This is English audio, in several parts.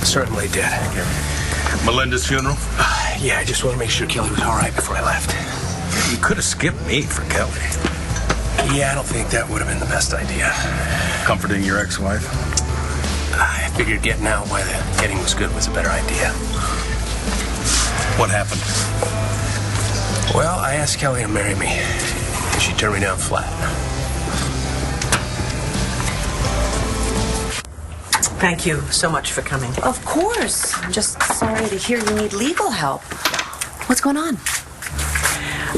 Certainly did. Melinda's funeral? Yeah, I just want to make sure Kelly was all right before I left. You could have skipped me for Kelly. Yeah, I don't think that would have been the best idea. Comforting your ex-wife? I figured getting out while the getting was good was a better idea. What happened? Well, I asked Kelly to marry me. She turned me down flat. Thank you so much for coming. Of course. I'm just sorry to hear you need legal help. What's going on?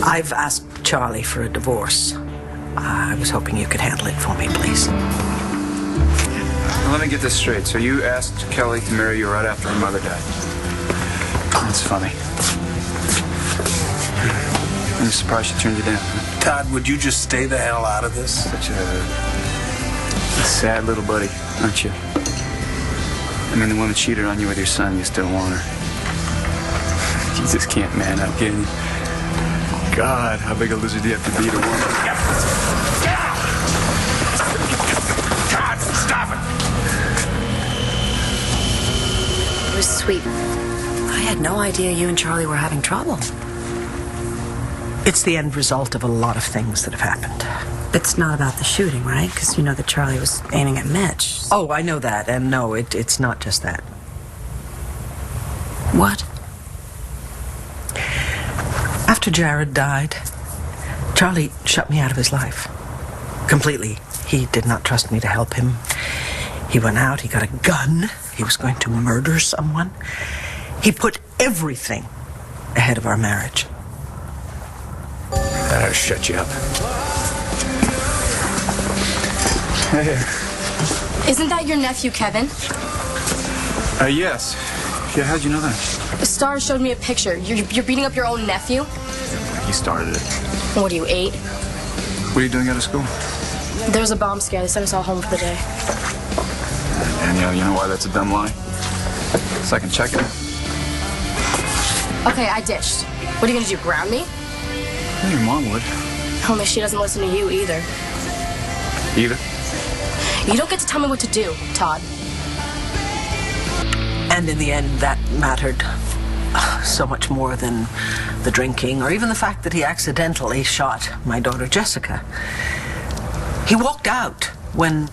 I've asked Charlie for a divorce. I was hoping you could handle it for me, please. Now, let me get this straight. So you asked Kelly to marry you right after her mother died. That's funny. I'm surprised she turned you down. Huh? Todd, would you just stay the hell out of this? Such a sad little buddy, aren't you? I mean, the woman cheated on you with your son, you still want her. You just can't man up, can you? God, how big a loser do you have to be to win? God, stop it! It was sweet. I had no idea you and Charlie were having trouble. It's the end result of a lot of things that have happened. It's not about the shooting, right? Because you know that Charlie was aiming at Mitch. Oh, I know that, and no, it's not just that. What? After Jared died, Charlie shut me out of his life. Completely. He did not trust me to help him. He went out, he got a gun. He was going to murder someone. He put everything ahead of our marriage. That ought to shut you up. Hey. Isn't that your nephew, Kevin? Yes. Yeah, how'd you know that? The Star showed me a picture. You're beating up your own nephew? He started it. What are you, 8? What are you doing out of school? There was a bomb scare. They sent us all home for the day. And you know why that's a dumb lie? So I can check it. Okay, I ditched. What are you gonna do, ground me? Well, your mom would. Only she doesn't listen to you either. Either? You don't get to tell me what to do, Todd. And in the end, that mattered so much more than the drinking or even the fact that he accidentally shot my daughter Jessica. He walked out when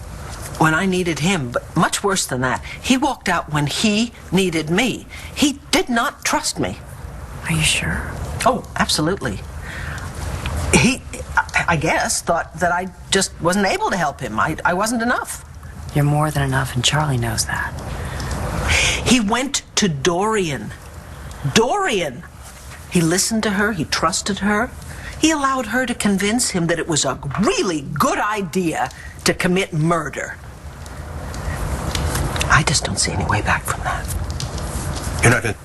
I needed him, but much worse than that, he walked out when he needed me. He did not trust me. Are you sure? Oh, absolutely. He, I guess, thought that I just wasn't able to help him. I wasn't enough. You're more than enough, and Charlie knows that. He went to Dorian. Dorian! He listened to her, he trusted her. He allowed her to convince him that it was a really good idea to commit murder. I just don't see any way back from that. You're not gonna...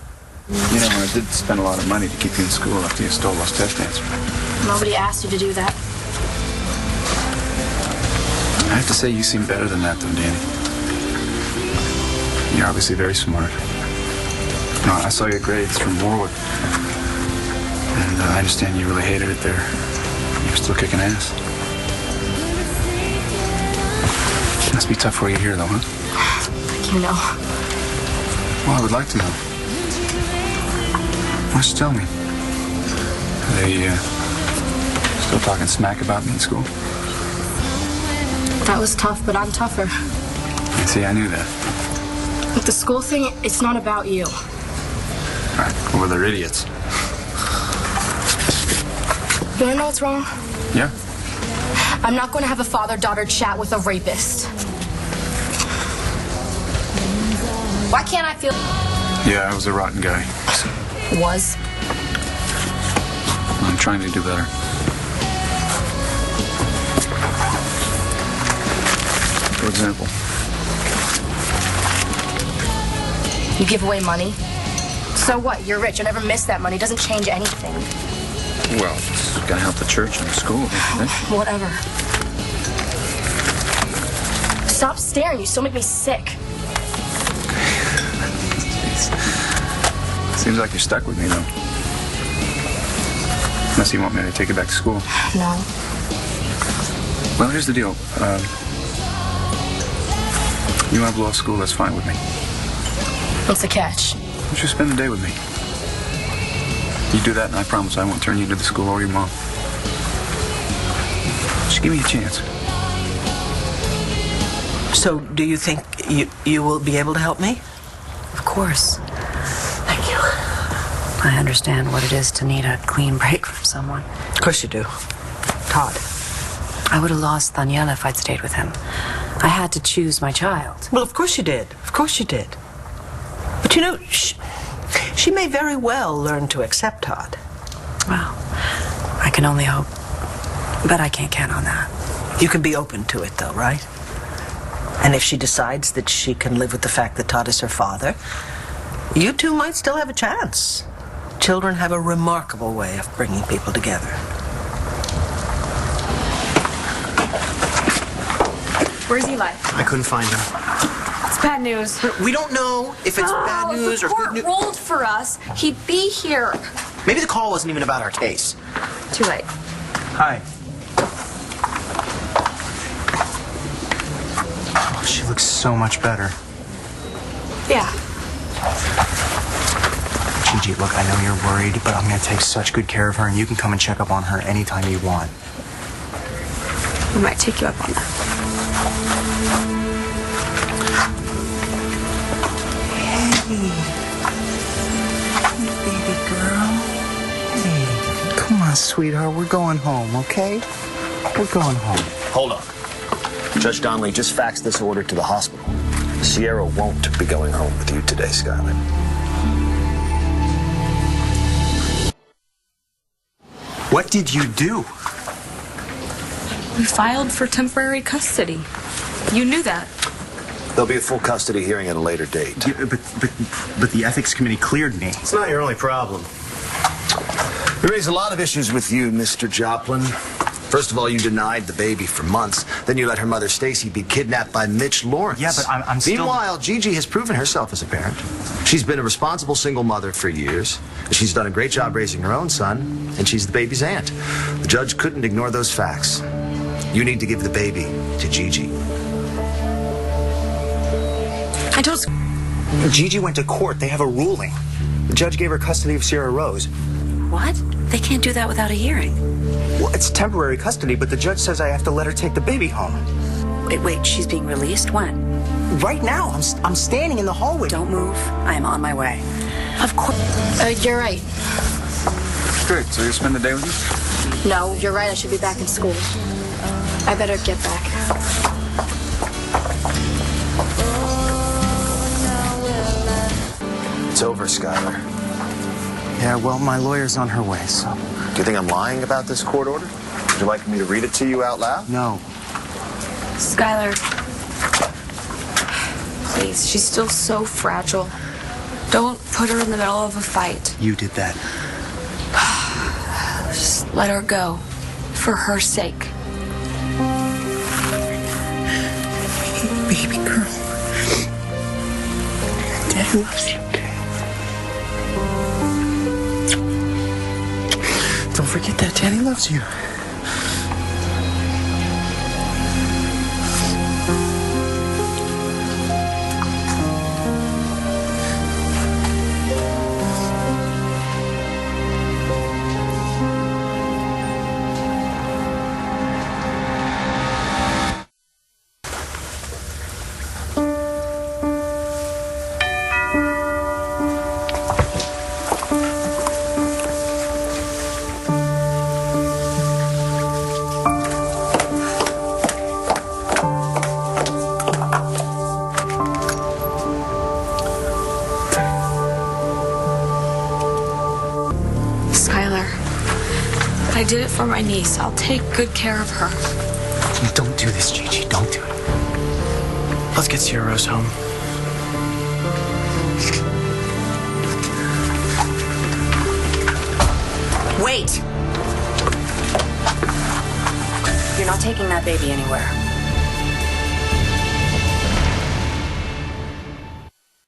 You know, I did spend a lot of money to keep you in school after you stole those test answers. Nobody asked you to do that. I have to say, you seem better than that, though, Dani. You're obviously very smart. No, I saw your grades from Warwick. And I understand you really hated it there. You're still kicking ass. Must be tough for you here, though, huh? Like you know. Well, I would like to know. Why don't you tell me? Are they still talking smack about me in school? That was tough, but I'm tougher. See, I knew that. With the school thing, it's not about you. Right. Well, they're idiots. You wanna know what's wrong? Yeah? I'm not going to have a father-daughter chat with a rapist. Why can't I feel... Yeah, I was a rotten guy. Was? I'm trying to do better. For example? You give away money? So what? You're rich. You'll never miss that money. It doesn't change anything. Well, it's gonna help the church and the school, right? Whatever. Stop staring. You still make me sick. Seems like you're stuck with me, though. Unless you want me to take you back to school. No. Well, here's the deal. You want to blow off school, that's fine with me. What's the catch? You should spend the day with me. You do that, and I promise I won't turn you into the school or your mom. Just give me a chance. So, do you think you will be able to help me? Of course. Thank you. I understand what it is to need a clean break from someone. Of course you do. Todd. I would have lost Daniela if I'd stayed with him. I had to choose my child. Well, of course you did. Of course you did. But you know, she may very well learn to accept Todd. Well, I can only hope. But I can't count on that. You can be open to it, though, right? And if she decides that she can live with the fact that Todd is her father, you two might still have a chance. Children have a remarkable way of bringing people together. Where's Eli? I couldn't find him. It's bad news. We don't know if it's bad news or good news. If the court ruled for us, he'd be here. Maybe the call wasn't even about our case. Too late. Hi. Oh, she looks so much better. Yeah. Gigi, look, I know you're worried, but I'm going to take such good care of her, and you can come and check up on her anytime you want. We might take you up on that. Hey, baby girl. Hey, come on, sweetheart. We're going home, okay? We're going home. Hold on. Judge Donnelly just faxed this order to the hospital. Sierra won't be going home with you today, Schuyler. What did you do? We filed for temporary custody. You knew that. There'll be a full custody hearing at a later date. Yeah, but the ethics committee cleared me. It's not your only problem. We raised a lot of issues with you, Mr. Joplin. First of all, you denied the baby for months. Then you let her mother, Stacy, be kidnapped by Mitch Lawrence. Yeah, but I'm still... Meanwhile, Gigi has proven herself as a parent. She's been a responsible single mother for years. She's done a great job raising her own son, and she's the baby's aunt. The judge couldn't ignore those facts. You need to give the baby to Gigi. I don't... Gigi went to court. They have a ruling. The judge gave her custody of Sierra Rose. What? They can't do that without a hearing. Well, it's temporary custody, but the judge says I have to let her take the baby home. Wait, she's being released? When? Right now, I'm standing in the hallway. Don't move. I am on my way. Of course. You're right. Good. So you'll spend the day with me? No, you're right. I should be back in school. I better get back. It's over, Schuyler. Yeah, well, my lawyer's on her way, so... Do you think I'm lying about this court order? Would you like me to read it to you out loud? No. Schuyler. Please, she's still so fragile. Don't put her in the middle of a fight. You did that. Just let her go. For her sake. Baby girl. Daddy loves you. Don't forget that. Daddy loves you. I did it for my niece. I'll take good care of her. Don't do this, Gigi. Don't do it. Let's get Sierra Rose home. Wait! You're not taking that baby anywhere.